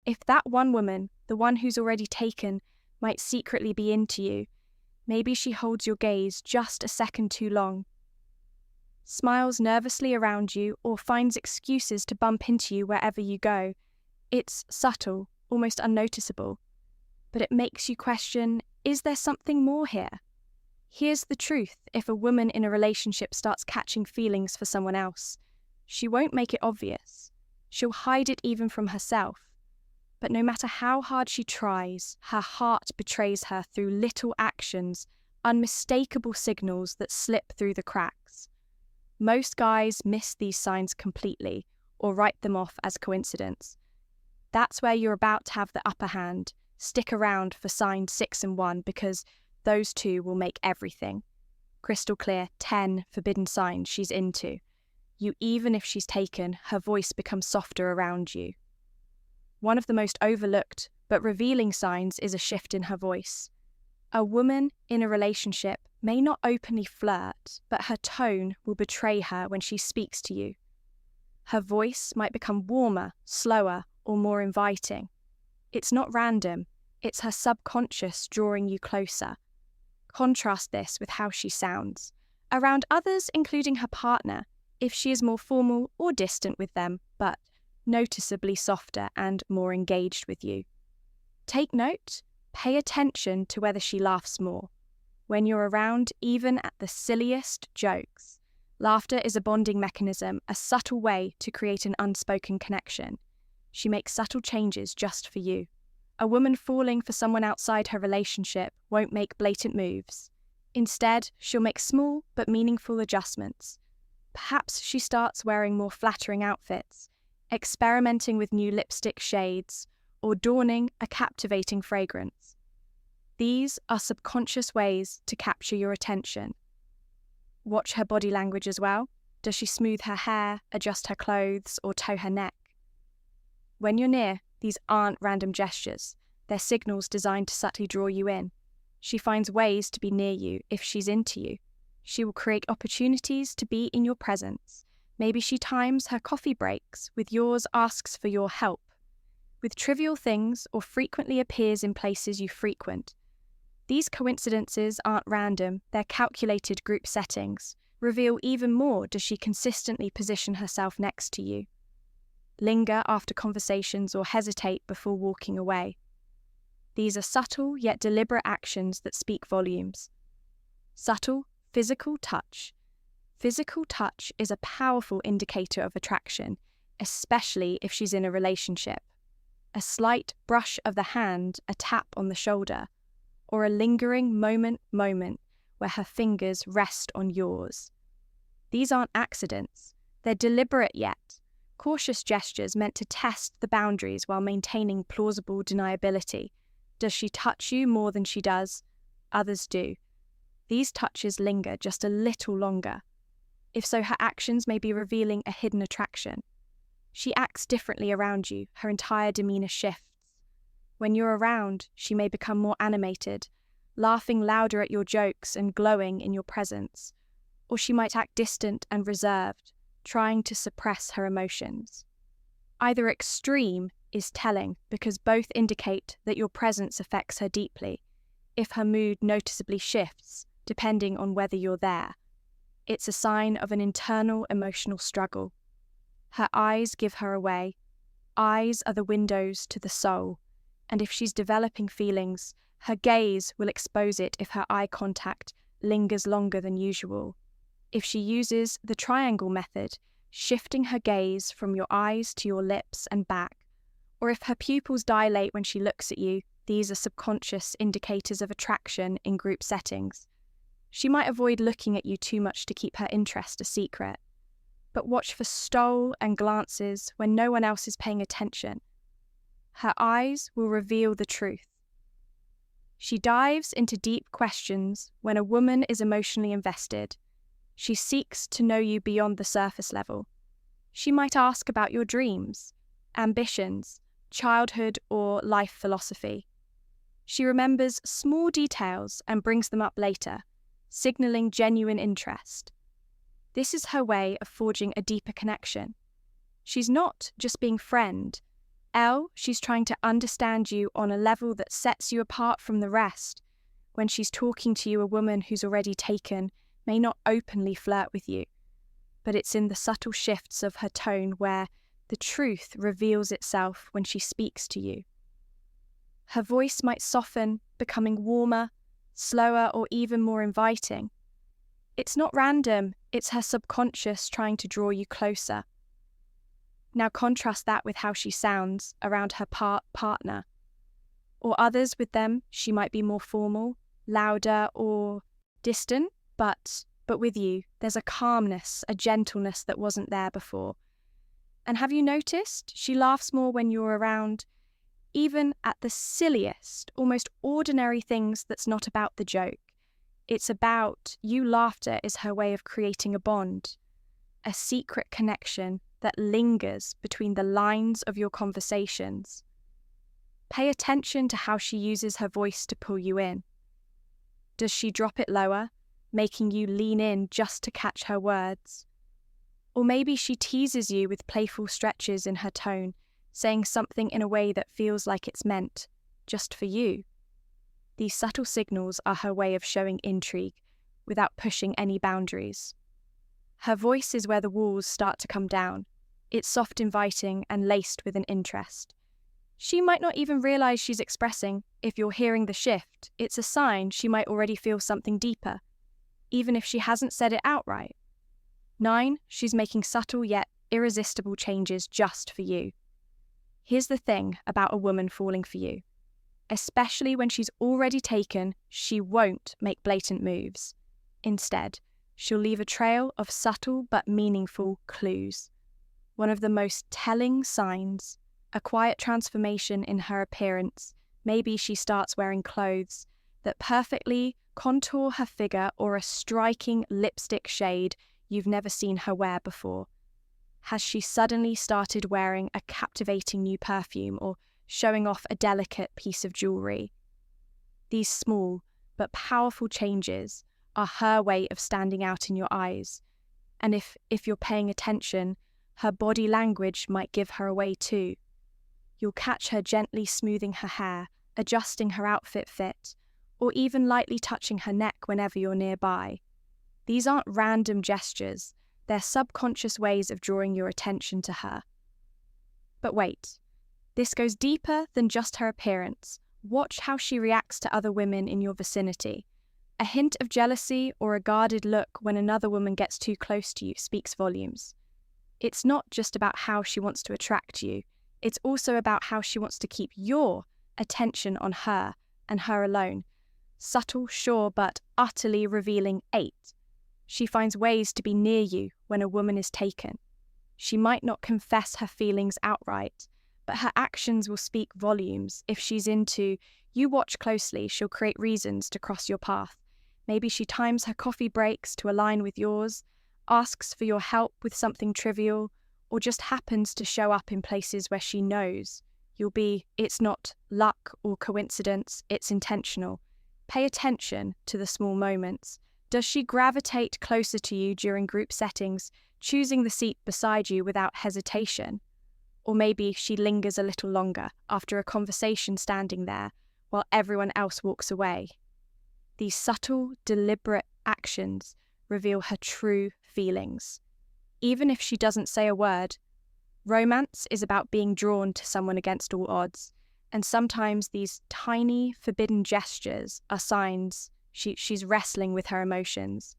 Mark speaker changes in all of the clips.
Speaker 1: If that one woman, the one who's already taken, might secretly be into you, maybe she holds your gaze just a second too long, smiles nervously around you, or finds excuses to bump into you wherever you go. It's subtle, almost unnoticeable, but it makes you question, is there something more here? Here's the truth: if a woman in a relationship starts catching feelings for someone else, she won't make it obvious. She'll hide it even from herself. But no matter how hard she tries, her heart betrays her through little actions, unmistakable signals that slip through the cracks. Most guys miss these signs completely or write them off as coincidence. That's where you're about to have the upper hand. Stick around for signs 6 and 1 because those two will make everything crystal clear. 10 forbidden signs she's into you. Even if she's taken, her voice becomes softer around you. One of the most overlooked but revealing signs is a shift in her voice. A woman in a relationship may not openly flirt, but her tone will betray her when she speaks to you. Her voice might become warmer, slower, or more inviting. It's not random, it's her subconscious drawing you closer. Contrast this with how she sounds around others, including her partner, if she is more formal or distant with them, but noticeably softer and more engaged with you. Take note, pay attention to whether she laughs more. When you're around, even at the silliest jokes, laughter is a bonding mechanism, a subtle way to create an unspoken connection. She makes subtle changes just for you. A woman falling for someone outside her relationship won't make blatant moves. Instead, she'll make small but meaningful adjustments. Perhaps she starts wearing more flattering outfits, experimenting with new lipstick shades, or donning a captivating fragrance. These are subconscious ways to capture your attention. Watch her body language as well. Does she smooth her hair, adjust her clothes, or toe her neck? When you're near, these aren't random gestures. They're signals designed to subtly draw you in. She finds ways to be near you if she's into you. She will create opportunities to be in your presence. Maybe she times her coffee breaks with yours, asks for your help with trivial things, or frequently appears in places you frequent. These coincidences aren't random, they're calculated group settings. Reveal even more: does she consistently position herself next to you, linger after conversations, or hesitate before walking away? These are subtle yet deliberate actions that speak volumes. Subtle, physical touch. Physical touch is a powerful indicator of attraction, especially if she's in a relationship. A slight brush of the hand, a tap on the shoulder, or a lingering moment where her fingers rest on yours. These aren't accidents. They're deliberate yet cautious gestures meant to test the boundaries while maintaining plausible deniability. Does she touch you more than she does? Others do. These touches linger just a little longer. If so, her actions may be revealing a hidden attraction. She acts differently around you, her entire demeanor shifts. When you're around, she may become more animated, laughing louder at your jokes and glowing in your presence. Or she might act distant and reserved, trying to suppress her emotions. Either extreme is telling because both indicate that your presence affects her deeply. If her mood noticeably shifts, depending on whether you're there, it's a sign of an internal emotional struggle. Her eyes give her away. Eyes are the windows to the soul, and if she's developing feelings, her gaze will expose it if her eye contact lingers longer than usual. If she uses the triangle method, shifting her gaze from your eyes to your lips and back, or if her pupils dilate when she looks at you, these are subconscious indicators of attraction in group settings. She might avoid looking at you too much to keep her interest a secret, but watch for stole and glances when no one else is paying attention. Her eyes will reveal the truth. She dives into deep questions when a woman is emotionally invested. She seeks to know you beyond the surface level. She might ask about your dreams, ambitions, childhood, or life philosophy. She remembers small details and brings them up later, signaling genuine interest. This is her way of forging a deeper connection. She's not just being friend, L, she's trying to understand you on a level that sets you apart from the rest. When she's talking to you, a woman who's already taken may not openly flirt with you, but it's in the subtle shifts of her tone where the truth reveals itself when she speaks to you. Her voice might soften, becoming warmer, slower, or even more inviting. It's not random, it's her subconscious trying to draw you closer. Now contrast that with how she sounds around her partner. Or others with them, she might be more formal, louder, or distant, but with you, there's a calmness, a gentleness that wasn't there before. And have you noticed? She laughs more when you're around, even at the silliest, almost ordinary things that's not about the joke. It's about you. Laughter is her way of creating a bond, a secret connection that lingers between the lines of your conversations. Pay attention to how she uses her voice to pull you in. Does she drop it lower, making you lean in just to catch her words? Or maybe she teases you with playful stretches in her tone, saying something in a way that feels like it's meant just for you. These subtle signals are her way of showing intrigue without pushing any boundaries. Her voice is where the walls start to come down. It's soft, inviting, and laced with an interest. She might not even realize she's expressing. If you're hearing the shift, it's a sign she might already feel something deeper, even if she hasn't said it outright. 9, she's making subtle yet irresistible changes just for you. Here's the thing about a woman falling for you. Especially when she's already taken, she won't make blatant moves. Instead, she'll leave a trail of subtle but meaningful clues. One of the most telling signs, a quiet transformation in her appearance. Maybe she starts wearing clothes that perfectly contour her figure, or a striking lipstick shade you've never seen her wear before. Has she suddenly started wearing a captivating new perfume or showing off a delicate piece of jewelry? These small but powerful changes are her way of standing out in your eyes. And if you're paying attention, her body language might give her away too. You'll catch her gently smoothing her hair, adjusting her outfit fit, or even lightly touching her neck whenever you're nearby. These aren't random gestures, they're subconscious ways of drawing your attention to her. But wait, this goes deeper than just her appearance. Watch how she reacts to other women in your vicinity. A hint of jealousy or a guarded look when another woman gets too close to you speaks volumes. It's not just about how she wants to attract you, it's also about how she wants to keep your attention on her and her alone. Subtle, sure, but utterly revealing. 8. She finds ways to be near you when a woman is taken. She might not confess her feelings outright, but her actions will speak volumes. If she's into you, watch closely, she'll create reasons to cross your path. Maybe she times her coffee breaks to align with yours, asks for your help with something trivial, or just happens to show up in places where she knows you'll be. It's not luck or coincidence, it's intentional. Pay attention to the small moments. Does she gravitate closer to you during group settings, choosing the seat beside you without hesitation? Or maybe she lingers a little longer after a conversation standing there while everyone else walks away. These subtle, deliberate actions reveal her true feelings. Even if she doesn't say a word, romance is about being drawn to someone against all odds, and sometimes these tiny, forbidden gestures are signs she's wrestling with her emotions.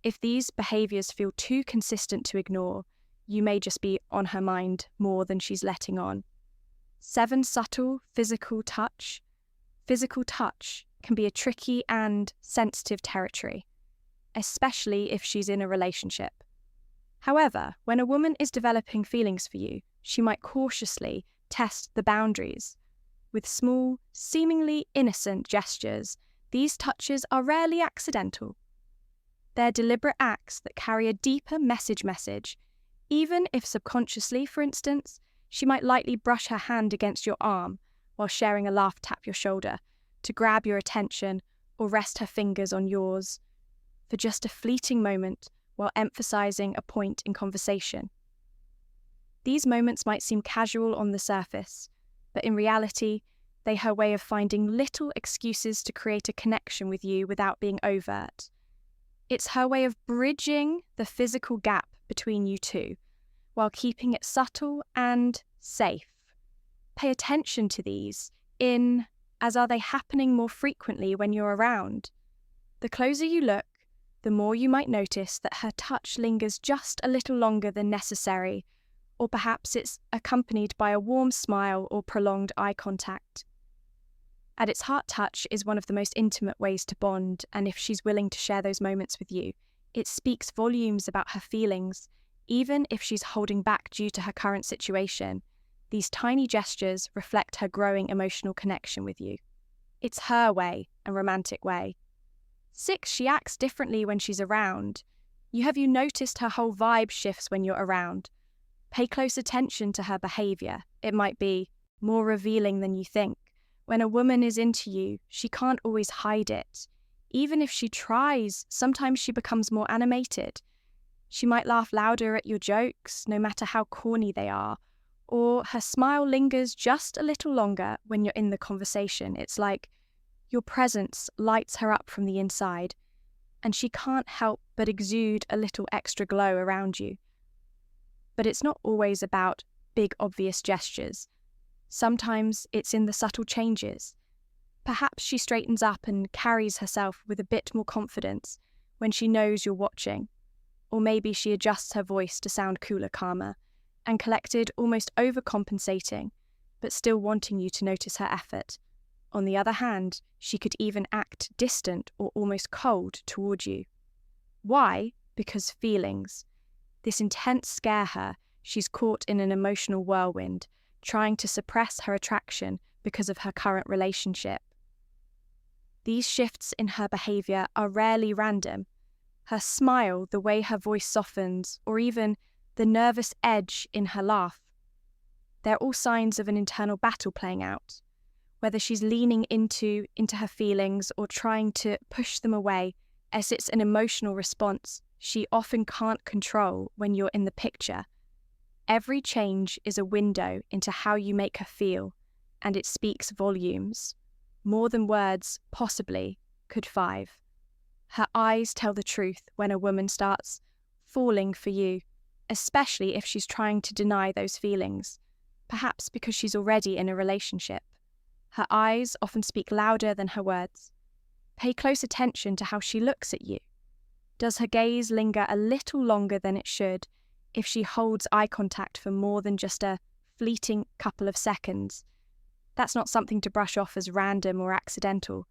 Speaker 1: If these behaviours feel too consistent to ignore, you may just be on her mind more than she's letting on. 7, subtle physical touch. Physical touch can be a tricky and sensitive territory, especially if she's in a relationship. However, when a woman is developing feelings for you, she might cautiously test the boundaries. With small, seemingly innocent gestures, these touches are rarely accidental. They're deliberate acts that carry a deeper message. Even if subconsciously, for instance, she might lightly brush her hand against your arm while sharing a laugh, tap your shoulder to grab your attention, or rest her fingers on yours for just a fleeting moment while emphasizing a point in conversation. These moments might seem casual on the surface, but in reality, they're her way of finding little excuses to create a connection with you without being overt. It's her way of bridging the physical gap between you two, while keeping it subtle and safe. Pay attention to these, as are they happening more frequently when you're around? The closer you look, the more you might notice that her touch lingers just a little longer than necessary, or perhaps it's accompanied by a warm smile or prolonged eye contact. At its heart, touch is one of the most intimate ways to bond, and if she's willing to share those moments with you, it speaks volumes about her feelings, even if she's holding back due to her current situation. These tiny gestures reflect her growing emotional connection with you. It's her way, a romantic way. 6, she acts differently when she's around. Have you noticed her whole vibe shifts when you're around? Pay close attention to her behaviour. It might be more revealing than you think. When a woman is into you, she can't always hide it. Even if she tries, sometimes she becomes more animated. She might laugh louder at your jokes, no matter how corny they are, or her smile lingers just a little longer when you're in the conversation. It's like your presence lights her up from the inside, and she can't help but exude a little extra glow around you. But it's not always about big, obvious gestures. Sometimes it's in the subtle changes. Perhaps she straightens up and carries herself with a bit more confidence when she knows you're watching. Or maybe she adjusts her voice to sound cooler, calmer, and collected, almost overcompensating, but still wanting you to notice her effort. On the other hand, she could even act distant or almost cold toward you. Why? Because feelings. This intense scare her. She's caught in an emotional whirlwind, trying to suppress her attraction because of her current relationship. These shifts in her behaviour are rarely random. Her smile, the way her voice softens, or even the nervous edge in her laugh. They're all signs of an internal battle playing out. Whether she's leaning into her feelings or trying to push them away, as it's an emotional response she often can't control when you're in the picture. Every change is a window into how you make her feel, and it speaks volumes. More than words, possibly, could 5. Her eyes tell the truth when a woman starts falling for you, especially if she's trying to deny those feelings, perhaps because she's already in a relationship. Her eyes often speak louder than her words. Pay close attention to how she looks at you. Does her gaze linger a little longer than it should if she holds eye contact for more than just a fleeting couple of seconds? That's not something to brush off as random or accidental.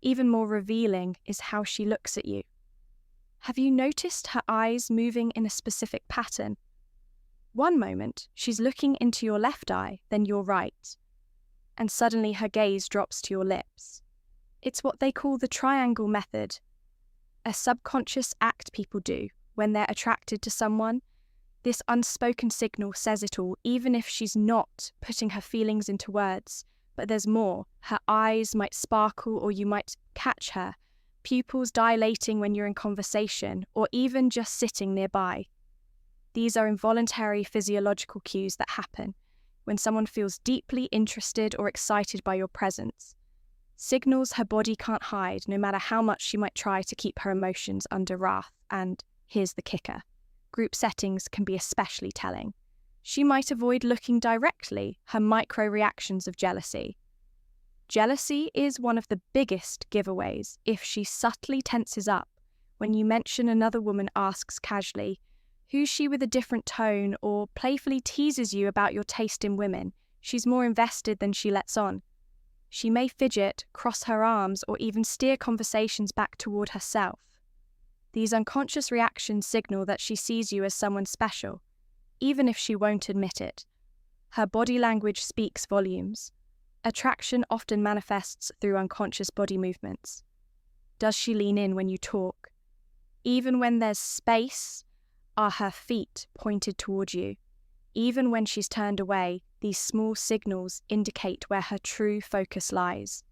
Speaker 1: Even more revealing is how she looks at you. Have you noticed her eyes moving in a specific pattern? One moment, she's looking into your left eye, then your right, and suddenly her gaze drops to your lips. It's what they call the triangle method, a subconscious act people do when they're attracted to someone. This unspoken signal says it all, even if she's not putting her feelings into words. But there's more. Her eyes might sparkle, or you might catch her pupils dilating when you're in conversation, or even just sitting nearby. These are involuntary physiological cues that happen when someone feels deeply interested or excited by your presence. Signals her body can't hide, no matter how much she might try to keep her emotions under wrath. And here's the kicker. Group settings can be especially telling. She might avoid looking directly, her micro-reactions of jealousy. Jealousy is one of the biggest giveaways if she subtly tenses up when you mention another woman asks casually, who's she, with a different tone, or playfully teases you about your taste in women. She's more invested than she lets on. She may fidget, cross her arms, or even steer conversations back toward herself. These unconscious reactions signal that she sees you as someone special, even if she won't admit it. Her body language speaks volumes. Attraction often manifests through unconscious body movements. Does she lean in when you talk? Even when there's space, are her feet pointed toward you? Even when she's turned away, these small signals indicate where her true focus lies.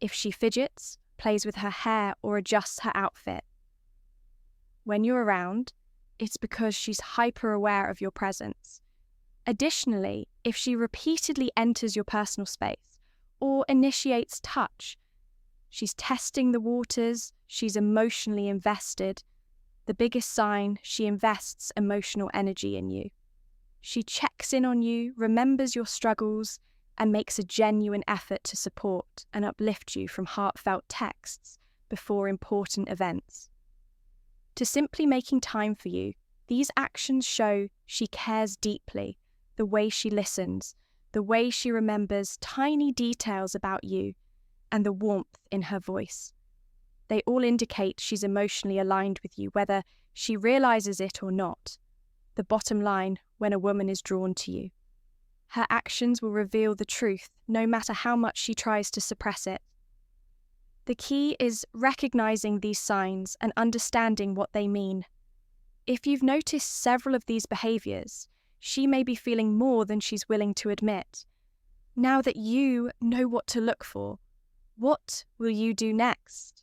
Speaker 1: If she fidgets, plays with her hair, or adjusts her outfit, when you're around, it's because she's hyper-aware of your presence. Additionally, if she repeatedly enters your personal space or initiates touch, she's testing the waters, she's emotionally invested. The biggest sign, she invests emotional energy in you. She checks in on you, remembers your struggles, and makes a genuine effort to support and uplift you from heartfelt texts before important events. To simply making time for you, these actions show she cares deeply, the way she listens, the way she remembers tiny details about you, and the warmth in her voice. They all indicate she's emotionally aligned with you, whether she realizes it or not. The bottom line, when a woman is drawn to you, her actions will reveal the truth, no matter how much she tries to suppress it. The key is recognizing these signs and understanding what they mean. If you've noticed several of these behaviors, she may be feeling more than she's willing to admit. Now that you know what to look for, what will you do next?